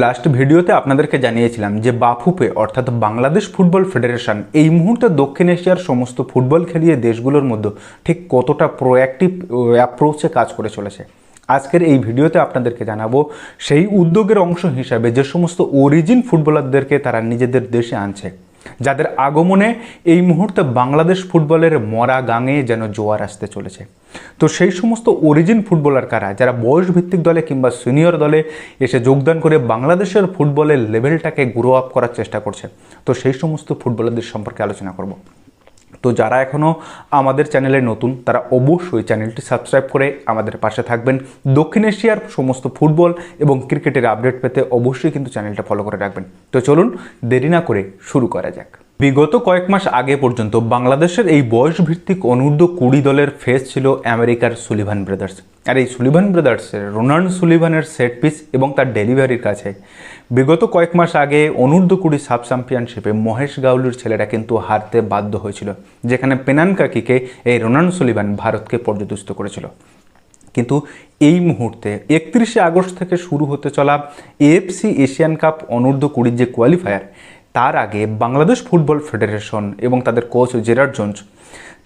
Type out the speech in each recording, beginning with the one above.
Last ভিডিওতে আপনাদেরকে জানিয়েছিলাম যে বাফুফে অর্থাৎ বাংলাদেশ ফুটবল ফেডারেশন এই মুহূর্তে দক্ষিণ এশিয়ার সমস্ত ফুটবল খেলিয়ে দেশগুলোর মধ্যে ঠিক কতটা প্রোঅ্যাক্টিভ অ্যাপ্রোচে কাজ করে চলেছে। আজকের এই ভিডিওতে আপনাদেরকে জানাবো সেই উদ্যোগের অংশ হিসাবে যে সমস্ত অরিজিন ফুটবলারদেরকে তারা নিজেদের দেশে আনছে, যাদের আগমনে এই মুহূর্তে বাংলাদেশ ফুটবলের মরা গাঙে যেন জোয়ার আসতে চলেছে। তো সেই সমস্ত অরিজিন ফুটবলার কারা, যারা বয়স ভিত্তিক দলে কিংবা সিনিয়র দলে এসে যোগদান করে বাংলাদেশের ফুটবলের লেভেলটাকে গ্রো আপ করার চেষ্টা করছে, তো সেই সমস্ত ফুটবলারদের সম্পর্কে আলোচনা করব। তো যারা এখনও আমাদের চ্যানেলে নতুন তারা অবশ্যই চ্যানেলটি সাবস্ক্রাইব করে আমাদের পাশে থাকবেন। দক্ষিণ এশিয়ার সমস্ত ফুটবল এবং ক্রিকেটের আপডেট পেতে অবশ্যই কিন্তু চ্যানেলটা ফলো করে রাখবেন। তো চলুন দেরি না করে শুরু করা যাক। বিগত কয়েক মাস আগে পর্যন্ত বাংলাদেশের এই বয়সভিত্তিক অনূর্ধ্ব 20 দলের ফেস ছিল আমেরিকার সুলিভান ব্রাদার্স। আর এই সুলিভান ব্রাদার্সের রোনাল্ড সুলিভানের সেট পিস এবং তার ডেলিভারির কাছে বিগত কয়েক মাস আগে অনূর্ধ্ব 20 সাব চ্যাম্পিয়নশিপে মহেশ গাউলির ছেলেরা কিন্তু হারতে বাধ্য হয়েছিল, যেখানে পেনানকাকিকে এই রোনাল্ড সুলিভান ভারতকে পর্যদস্ত করেছিল। কিন্তু এই মুহূর্তে 31শে আগস্ট থেকে শুরু হতে চলা এএফসি এশিয়ান কাপ অনূর্ধ্ব 20 যে কোয়ালিফায়ার, তার আগে বাংলাদেশ ফুটবল ফেডারেশন এবং তাদের কোচ জেরার্ড জোন্স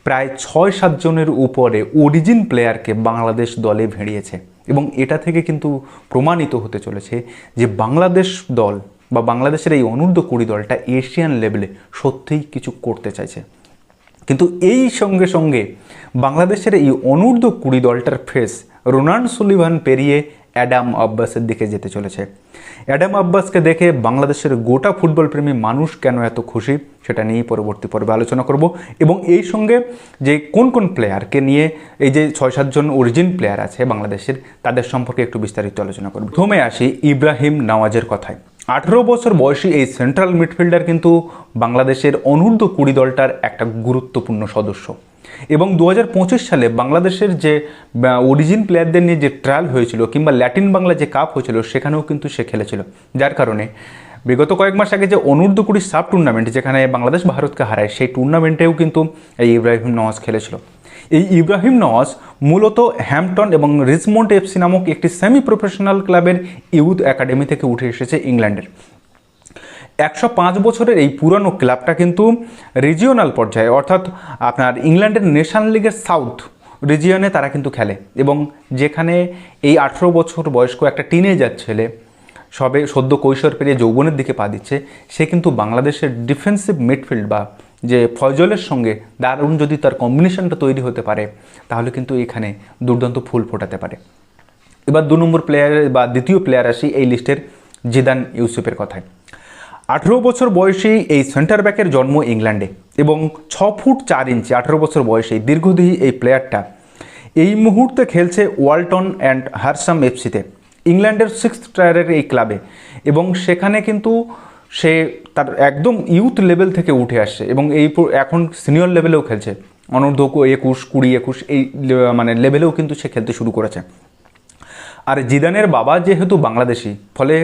প্রায় 6-7 জনের উপরে অরিজিন প্লেয়ারকে বাংলাদেশ দলে ভেড়িয়েছে। এবং এটা থেকে কিন্তু প্রমাণিত হতে চলেছে যে বাংলাদেশ দল বা বাংলাদেশের এই অনূর্ধ্ব 20 দলটা এশিয়ান লেভেলে সত্যিই কিছু করতে চাইছে। কিন্তু এই সঙ্গে সঙ্গে বাংলাদেশের এই অনূর্ধ্ব 20 দলটার ফেস রোনাল্ড সুলিভান পেরিয়ে অ্যাডাম আব্বাসের দিকে যেতে চলেছে। অ্যাডাম আব্বাসকে দেখে বাংলাদেশের গোটা ফুটবল প্রেমী মানুষ কেন এত খুশি, সেটা নিয়ে পরবর্তী পর্বে আলোচনা করব। এবং এই সঙ্গে যে কোন কোন প্লেয়ারকে নিয়ে এই যে 6-7 জন অরিজিন প্লেয়ার আছে বাংলাদেশের, তাদের সম্পর্কে একটু বিস্তারিত আলোচনা করব। প্রথমে আসি ইব্রাহিম নওয়াজের কথায়। 18 বছর বয়সী এই সেন্ট্রাল মিডফিল্ডার কিন্তু বাংলাদেশের অনূর্ধ্ব 20 দলটার একটা গুরুত্বপূর্ণ সদস্য। এবং 2025 সালে বাংলাদেশের যে অরিজিন প্লেয়ারদের নিয়ে যে ট্রায়াল হয়েছিল কিংবা ল্যাটিন বাংলা যে কাপ হয়েছিল, সেখানেও কিন্তু সে খেলেছিল। যার কারণে বিগত কয়েক মাস আগে যে অনূর্ধ্ব 20 সাব টুর্নামেন্ট যেখানে বাংলাদেশ ভারতকে হারায়, সেই টুর্নামেন্টেও কিন্তু এই ইব্রাহিম নওয়াজ খেলেছিল। এই ইব্রাহিম নওয়াজ মূলত হ্যাম্পটন এবং রিচমন্ড এফসি নামক একটি সেমি প্রফেশনাল ক্লাবের ইউথ একাডেমি থেকে উঠে এসেছে ইংল্যান্ডের। 105 বছরের এই পুরানো ক্লাবটা কিন্তু রিজিওনাল পর্যায়ে অর্থাৎ আপনার ইংল্যান্ডের ন্যাশনাল লিগের সাউথ রিজিয়নে তারা কিন্তু খেলে। এবং যেখানে এই 18 বছর বয়স্ক একটা টিনেজার ছেলে সবে সদ্য কৈশোর পেরিয়ে যৌবনের দিকে পা দিচ্ছে, সে কিন্তু বাংলাদেশের ডিফেন্সিভ মিডফিল্ড বা যে ফয়জলের সঙ্গে দারুণ যদি তার কম্বিনেশনটা তৈরি হতে পারে, তাহলে কিন্তু এখানে দুর্দান্ত ফুল ফোটাতে পারে। এবার 2 নম্বর প্লেয়ার বা দ্বিতীয় প্লেয়ার আসি এই লিস্টের জিদান ইউসুফের কথায়। 18 বছর বয়সী এই সেন্টার ব্যাকের জন্ম ইংল্যান্ডে এবং 6 ফুট 4 ইঞ্চি 18 বছর বয়সী দীর্ঘদেহী এই প্লেয়ারটা এই মুহূর্তে খেলছে ওয়ালটন অ্যান্ড হারসাম এফসিতে, ইংল্যান্ডের 6th টায়ারের এই ক্লাবে। এবং সেখানে কিন্তু সে তার একদম ইউথ লেভেল থেকে উঠে আসছে এবং এই এখন সিনিয়র লেভেলেও খেলছে, অনূর্ধ্ব 21, 20, 21 এই মানে লেভেলেও কিন্তু সে খেলতে শুরু করেছে। আর জিদানের বাবা যেহেতু বাংলাদেশি, ফলে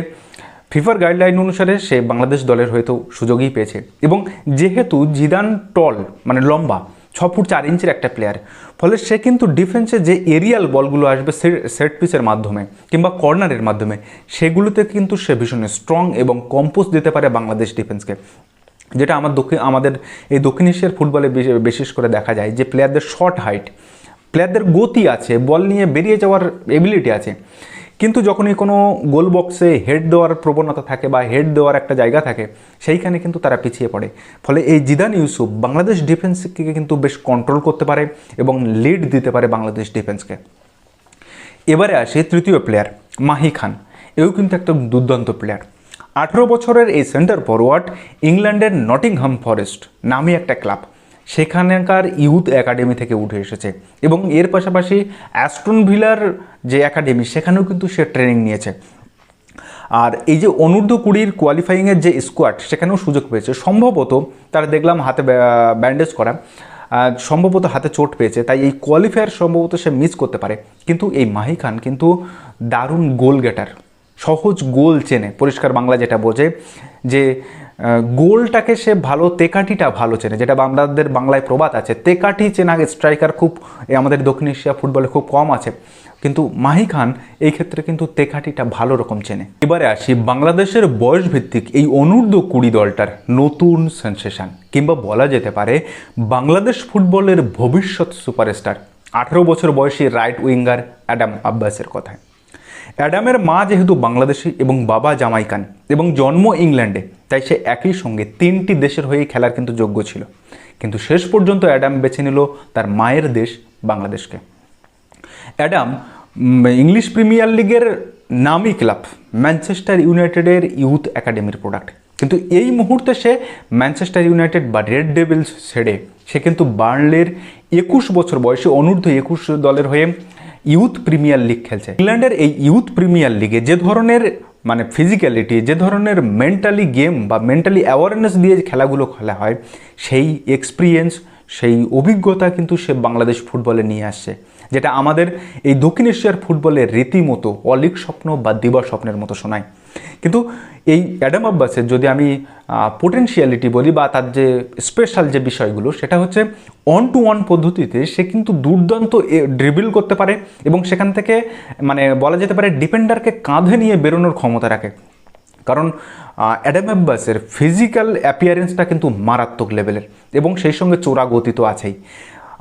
ফিফার গাইডলাইন অনুসারে সে বাংলাদেশ দলের হয়তো সুযোগই পেয়েছে। এবং যেহেতু জিদান টল মানে লম্বা 6 ফুট 4 ইঞ্চির একটা প্লেয়ার, ফলে সে কিন্তু ডিফেন্সে যে এরিয়াল বলগুলো আসবে সেট পিসের মাধ্যমে কিংবা কর্নারের মাধ্যমে, সেগুলোতে কিন্তু সে ভীষণ স্ট্রং এবং কম্পোজ দিতে পারে বাংলাদেশ ডিফেন্সকে। যেটা আমাদের এই দক্ষিণ এশিয়ার ফুটবলে বিশেষ করে দেখা যায় যে প্লেয়ারদের শর্ট হাইট, প্লেয়ারদের গতি আছে, বল নিয়ে বেরিয়ে যাওয়ার এবিলিটি আছে, কিন্তু যখনই কোনো গোল বক্সে হেড দেওয়ার প্রবণতা থাকে বা হেড দেওয়ার একটা জায়গা থাকে, সেইখানে কিন্তু তারা পিছিয়ে পড়ে। ফলে এই জিদান ইউসুফ বাংলাদেশ ডিফেন্সকে কিন্তু বেশ কন্ট্রোল করতে পারে এবং লিড দিতে পারে বাংলাদেশ ডিফেন্সকে। এবারে আসে তৃতীয় প্লেয়ার মাহি খান। এও কিন্তু একটা দুর্দান্ত প্লেয়ার। 18 বছরের এই সেন্টার ফরওয়ার্ড ইংল্যান্ডের নটিংহাম ফরেস্ট নামে একটা ক্লাব, সেখানকার ইউথ একাডেমি থেকে উঠে এসেছে। এবং এর পাশাপাশি অ্যাস্টন ভিলার যে একাডেমি, সেখানেও কিন্তু সে ট্রেনিং নিয়েছে। আর এই যে অনূর্ধ্ব 20 কোয়ালিফাইংয়ের যে স্কোয়াড, সেখানেও সুযোগ পেয়েছে। সম্ভবত তারা দেখলাম হাতে ব্যান্ডেজ করা, সম্ভবত হাতে চোট পেয়েছে, তাই এই কোয়ালিফায়ার সম্ভবত সে মিস করতে পারে। কিন্তু এই মাহি খান কিন্তু দারুণ গোল গেটার, সহজ গোল চেনে, পরিষ্কার বাংলা যেটা বোঝে যে গোলটাকে সে ভালো, তেকাঠিটা ভালো চেনে, যেটা আমাদের বাংলায় প্রবাদ আছে, তেকাঠি চেনা স্ট্রাইকার খুব আমাদের দক্ষিণ এশিয়া ফুটবলে খুব কম আছে, কিন্তু মাহি খান এই ক্ষেত্রে কিন্তু তেকাঠিটা ভালো রকম চেনে। এবারে আসি বাংলাদেশের বয়সভিত্তিক এই অনূর্ধ্ব-20 দলটার নতুন সেনসেশন, কিংবা বলা যেতে পারে বাংলাদেশ ফুটবলের ভবিষ্যৎ সুপারস্টার 18 বছর বয়সী রাইট উইঙ্গার অ্যাডাম আব্বাসের কথায়। অ্যাডামের মা যেহেতু বাংলাদেশি এবং বাবা জামাইকান এবং জন্ম ইংল্যান্ডে, তাই সে একই সঙ্গে 3টি দেশের হয়েই খেলার কিন্তু যোগ্য ছিল, কিন্তু শেষ পর্যন্ত অ্যাডাম বেছে নিল তার মায়ের দেশ বাংলাদেশকে। অ্যাডাম ইংলিশ প্রিমিয়ার লিগের নামি ক্লাব ম্যানচেস্টার ইউনাইটেডের ইউথ একাডেমির প্রোডাক্ট, কিন্তু এই মুহূর্তে সে ম্যানচেস্টার ইউনাইটেড বা রেড ডেভিলস ছেড়ে সে কিন্তু বার্নলের 21 বছর বয়সী অনূর্ধ্ব-21 দলের হয়ে ইউথ প্রিমিয়ার লিগ খেলছে। ইংল্যান্ডের এই ইউথ প্রিমিয়ার লিগে যে ধরনের ফিজিক্যালিটি, যে ধরনের মেন্টালি গেম বা মেন্টালি অ্যাওয়ারনেস দিয়ে খেলাগুলো খেলা হয়, সেই এক্সপিরিয়েন্স, সেই অভিজ্ঞতা কিন্তু সে বাংলাদেশ ফুটবলে নিয়ে আসছে, যেটা আমাদের এই দক্ষিণ এশিয়ার ফুটবলের রীতিমতো অলিক স্বপ্ন বা দিবা স্বপ্নের মতো শোনায়। কিন্তু এই অ্যাডাম আব্বাসের যদি আমি পোটেনশিয়ালিটি বলি বা তার যে স্পেশাল যে বিষয়গুলো, সেটা হচ্ছে 1-to-1 পদ্ধতিতে সে কিন্তু দুর্দান্ত ড্রিবল করতে পারে এবং সেখান থেকে বলা যেতে পারে ডিফেন্ডারকে কাঁধে নিয়ে বেরোনোর ক্ষমতা রাখে। কারণ অ্যাডাম আব্বাসের ফিজিক্যাল অ্যাপিয়ারেন্সটা কিন্তু মারাত্মক লেভেলের এবং সেই সঙ্গে চোরা গতি তো আছেই।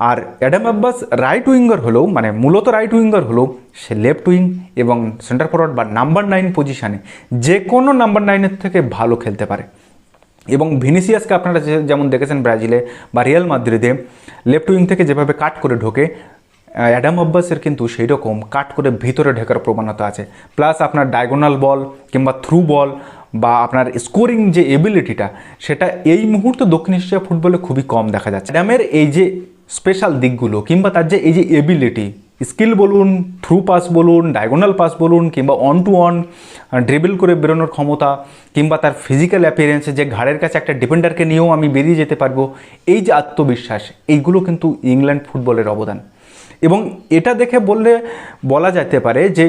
আর অ্যাডাম আব্বাস রাইট উইঙ্গার হলেও মূলত রাইট উইঙ্গার হলেও সে লেফট উইং এবং সেন্টার ফরওয়ার্ড বা নাম্বার 9 পজিশানে যে কোনো নাম্বার 9-এর থেকে ভালো খেলতে পারে। এবং ভিনিসিয়াসকে আপনারা যেমন দেখেছেন ব্রাজিলে বা রিয়াল মাদ্রিদে লেফট উইং থেকে যেভাবে কাট করে ঢোকে, অ্যাডাম আব্বাসের কিন্তু সেই রকম কাট করে ভিতরে ঢোকার প্রবণতা আছে। প্লাস আপনার ডায়াগোনাল বল কিংবা থ্রু বল বা আপনার স্কোরিং যে এবিলিটিটা, সেটা এই মুহূর্তে দক্ষিণ এশিয়া ফুটবলে খুবই কম দেখা যাচ্ছে। অ্যাডামের এই যে স্পেশাল দিকগুলো কিংবা তার যে এই যে এবিলিটি, স্কিল বলুন, থ্রু পাস বলুন, ডায়াগোনাল পাস বলুন, কিংবা 1-to-1 ড্রিবল করে বেরোনোর ক্ষমতা, কিংবা তার ফিজিক্যাল অ্যাপিয়ারেন্সে যে ঘাড়ের কাছে একটা ডিফেন্ডারকে নিয়েও আমি বেরিয়ে যেতে পারবো, এই যে আত্মবিশ্বাস, এইগুলো কিন্তু ইংল্যান্ড ফুটবলের অবদান। এবং এটা দেখে বলা যেতে পারে যে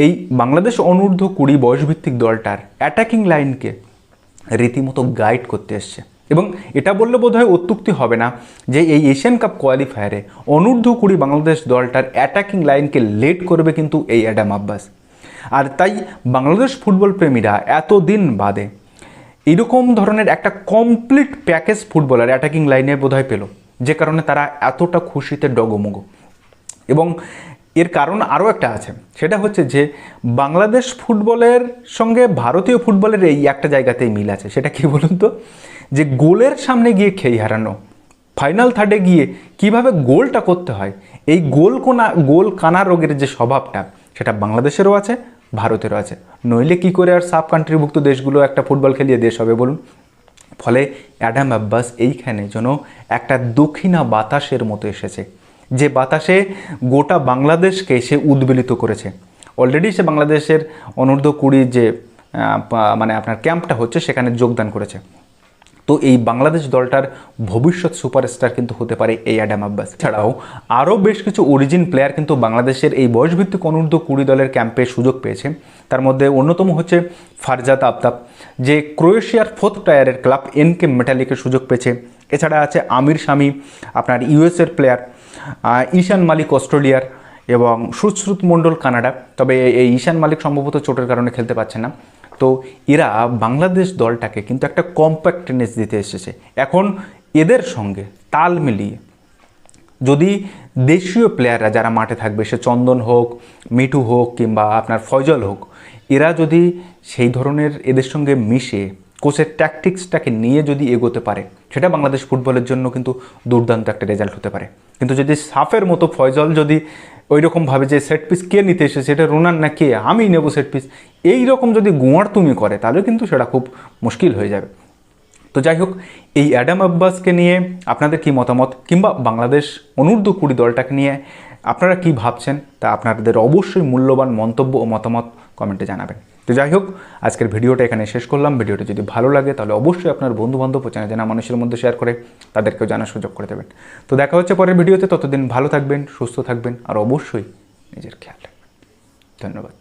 এই বাংলাদেশ অনূর্ধ্ব-20 বয়সভিত্তিক দলটার অ্যাটাকিং লাইনকে রীতিমতো গাইড করতে এসছে। এবং এটা বললে বোধহয় অত্যুক্তি হবে না যে এই এশিয়ান কাপ কোয়ালিফায়ারে অনূর্ধ্ব-20 বাংলাদেশ দলটার অ্যাটাকিং লাইনকে লিড করবে কিন্তু এই অ্যাডাম আব্বাস। আর তাই বাংলাদেশ ফুটবল প্রেমীরা এতদিন বাদে এরকম ধরনের একটা কমপ্লিট প্যাকেজ ফুটবলার অ্যাটাকিং লাইনে বোধহয় পেল, যে কারণে তারা এতটা খুশিতে ডগমগ। এবং এর কারণ আরও একটা আছে, সেটা হচ্ছে যে বাংলাদেশ ফুটবলের সঙ্গে ভারতীয় ফুটবলের এই একটা জায়গাতেই মিল আছে। সেটা কি বলুন তো, যে গোলের সামনে গিয়ে খেই হারানো, ফাইনাল থার্ডে গিয়ে কিভাবে গোলটা করতে হয়, এই গোল কানা রোগের যে স্বভাবটা, সেটা বাংলাদেশেরও আছে, ভারতেরও আছে। নইলে কি করে আর সাব কান্ট্রিভুক্ত দেশগুলো একটা ফুটবল খেলিয়ে দেশ হবে বলুন। ফলে অ্যাডাম আব্বাস এইখানে যেন একটা দক্ষিণা বাতাসের মতো এসেছে, যে বাতাসে গোটা বাংলাদেশকে সে উদ্বেলিত করেছে। অলরেডি সে বাংলাদেশের অনূর্ধ্ব-20 যে আপনার ক্যাম্পটা হচ্ছে সেখানে যোগদান করেছে। তো এই বাংলাদেশ দলটার ভবিষ্যৎ সুপারস্টার কিন্তু হতে পারে এই অ্যাডাম আব্বাস। ছাড়াও আরও বেশ কিছু অরিজিন প্লেয়ার কিন্তু বাংলাদেশের এই বয়সভিত্তিক অনূর্ধ্ব-20 দলের ক্যাম্পে সুযোগ পেয়েছে। তার মধ্যে অন্যতম হচ্ছে ফারজাত আফতাব, যে ক্রোয়েশিয়ার 4th টায়ারের ক্লাব এনকে মেটালিকের সুযোগ পেয়েছে। এছাড়া আছে আমির শামি, আপনার ইউএসের প্লেয়ার, ঈশান মালিক অস্ট্রেলিয়ার, এবং সুশ্রুত মণ্ডল কানাডা। তবে এই ঈশান মালিক সম্ভবত চোটের কারণে খেলতে পারছে না। তো এরা বাংলাদেশ দলটাকে কিন্তু একটা কম্প্যাক্টনেস দিতে এসেছে। এখন এদের সঙ্গে তাল মিলিয়ে যদি দেশীয় প্লেয়াররা যারা মাঠে থাকবে, সে চন্দন হোক, মিঠু হোক কিংবা আপনার ফয়জল হোক, এরা যদি সেই ধরনের এদের সঙ্গে মিশে কোচের ট্যাকটিক্সটাকে নিয়ে যদি এগোতে পারে, সেটা বাংলাদেশ ফুটবলের জন্য কিন্তু দুর্দান্ত একটা রেজাল্ট হতে পারে। কিন্তু যদি সাফের মতো ফয়জল যদি ওই রকমভাবে যে সেট পিস কে নিতে এসেছে, এটা রোনান না কে, আমি নেব সেট পিস, এই রকম যদি গোয়ার তুমি করে, তাহলে কিন্তু সেটা খুব মুশকিল হয়ে যাবে। তো যাই হোক, এই অ্যাডাম আব্বাসকে নিয়ে আপনাদের কি মতামত, কিংবা বাংলাদেশ অনূর্ধ্ব-20 দলটাকে নিয়ে আপনারা কি ভাবছেন, তা আপনাদের অবশ্যই মূল্যবান মন্তব্য ও মতামত কমেন্টে জানাবেন। তো যাই হোক, আজকের ভিডিওটা এখানে শেষ করলাম। ভিডিওটা যদি ভালো লাগে তাহলে অবশ্যই আপনার বন্ধুবান্ধব ও চেনা জানা মানুষের মধ্যে শেয়ার করে তাদেরকেও জানার সুযোগ করে দেবেন। তো দেখা হচ্ছে পরের ভিডিওতে। ততদিন ভালো থাকবেন, সুস্থ থাকবেন আর অবশ্যই নিজের খেয়াল রাখবেন। ধন্যবাদ।